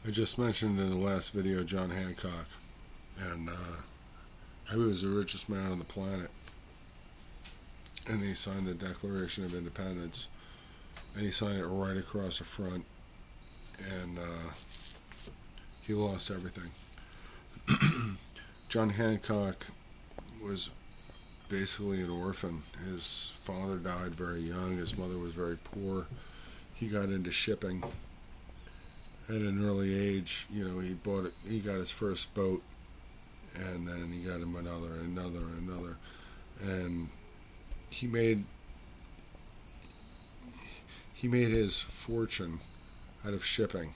I just mentioned in the last video John Hancock, and he was the richest man on the planet, and he signed the Declaration of Independence, and he signed it right across the front, and he lost everything. John Hancock was basically an orphan. His father died very young. His mother was very poor. He got into shipping at an early age. He got his first boat, and then he got him another, and he made he made his fortune out of shipping.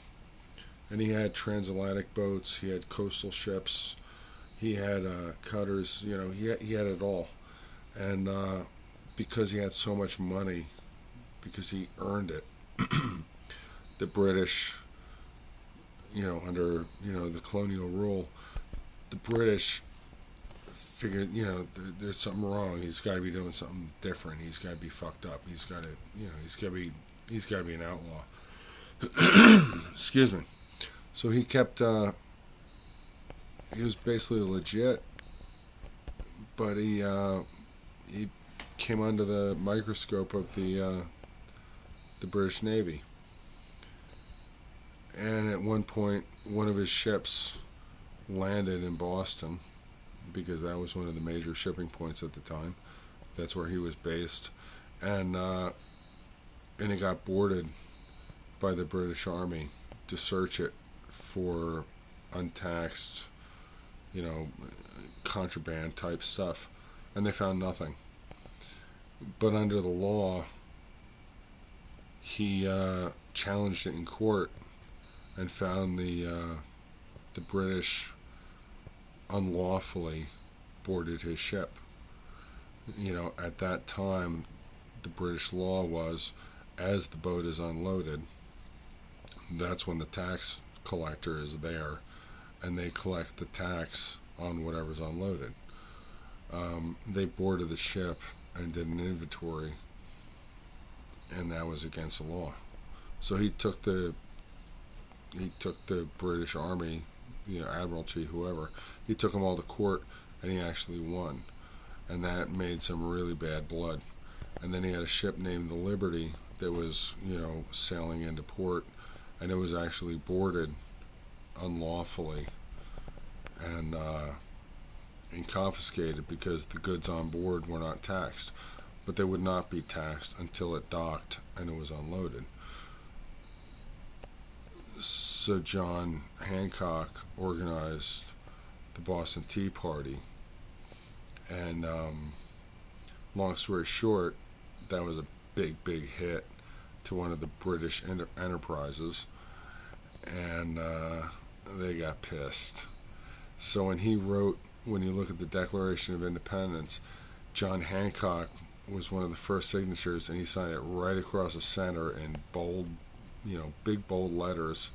And he had transatlantic boats, he had coastal ships, he had cutters. He had it all. And because he had so much money, because he earned it, the British, under the colonial rule, the British figured, there's something wrong. He's got to be doing something different. He's got to be fucked up. He's got to be an outlaw. Excuse me. So he kept. He was basically legit, but he came under the microscope of the British Navy. And at one point, one of his ships landed in Boston, because that was one of the major shipping points at the time. That's where he was based, and it got boarded by the British Army to search it for untaxed, contraband type stuff, and they found nothing. But under the law, he challenged it in court and found the British unlawfully boarded his ship. At that time, the British law was, as the boat is unloaded, that's when the tax collector is there, and they collect the tax on whatever's unloaded. They boarded the ship and did an inventory, and that was against the law. So he took the British Army, Admiralty, whoever, he took them all to court, and he actually won. And that made some really bad blood. And then he had a ship named the Liberty that was, sailing into port, and it was actually boarded unlawfully and confiscated because the goods on board were not taxed. But they would not be taxed until it docked and it was unloaded. So John Hancock organized the Boston Tea Party, and long story short, that was a big hit to one of the British enterprises, and they got pissed. So when you look at the Declaration of Independence, John Hancock was one of the first signatures, and he signed it right across the center in bold, big bold letters,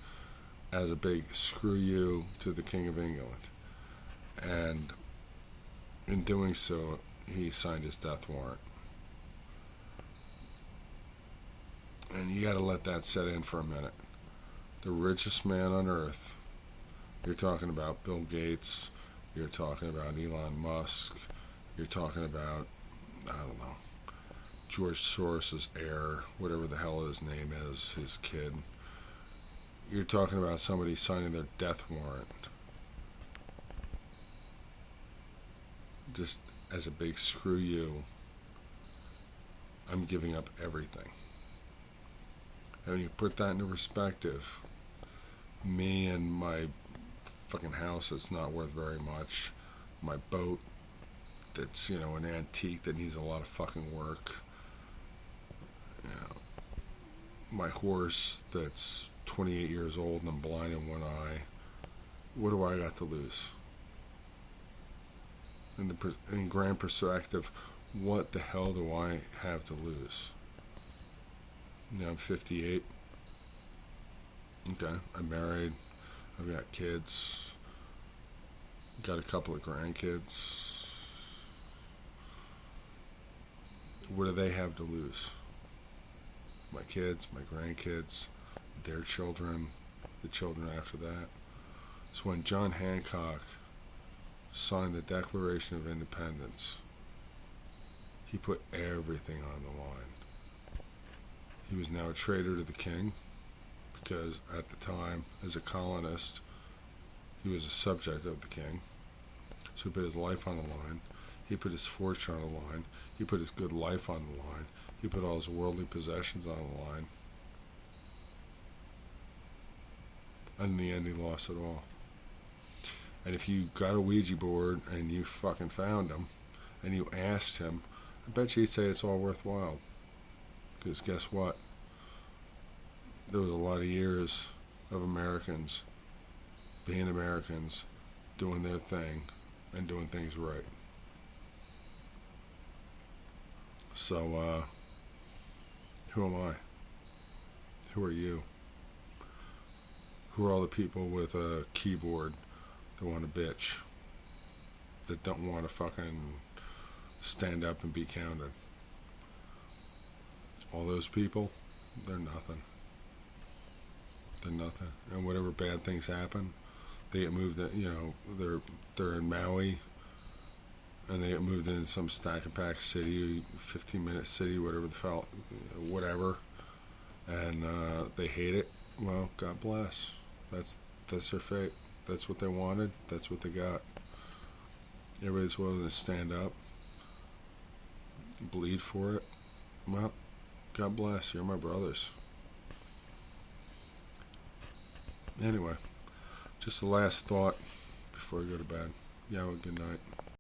as a big screw you to the King of England. And in doing so, he signed his death warrant. And you got to let that set in for a minute. The richest man on earth. You're talking about Bill Gates. You're talking about Elon Musk. You're talking about, I don't know, George Soros' heir, whatever the hell his name is, his kid. You're talking about somebody signing their death warrant just as a big screw you. I'm giving up everything. And when you put that into perspective, me and my fucking house that's not worth very much, my boat that's, an antique that needs a lot of fucking work, my horse that's 28 years old and I'm blind in one eye, what do I got to lose? In grand perspective, what the hell do I have to lose? I'm 58. Okay, I'm married. I've got kids. Got a couple of grandkids. What do they have to lose? My kids, my grandkids, their children, the children after that. So when John Hancock signed the Declaration of Independence, he put everything on the line. He was now a traitor to the king because at the time, as a colonist, he was a subject of the king. So he put his life on the line. He put his fortune on the line. He put his good life on the line. He put all his worldly possessions on the line. And in the end, he lost it all. And if you got a Ouija board and you fucking found him and you asked him, I bet you he'd say it's all worthwhile. Because guess what? There was a lot of years of Americans being Americans, doing their thing, and doing things right. So, who am I? Who are you? Who are all the people with a keyboard that want to bitch? That don't want to fucking stand up and be counted? All those people, they're nothing. They're nothing. And whatever bad things happen, they get moved, they're in Maui, and they get moved into some stack and pack city, 15-minute city, whatever, and they hate it. Well, God bless. That's their fate. That's what they wanted. That's what they got. Everybody's willing to stand up, bleed for it. Well, God bless. You're my brothers. Anyway, just the last thought before I go to bed. Yeah, well, good night.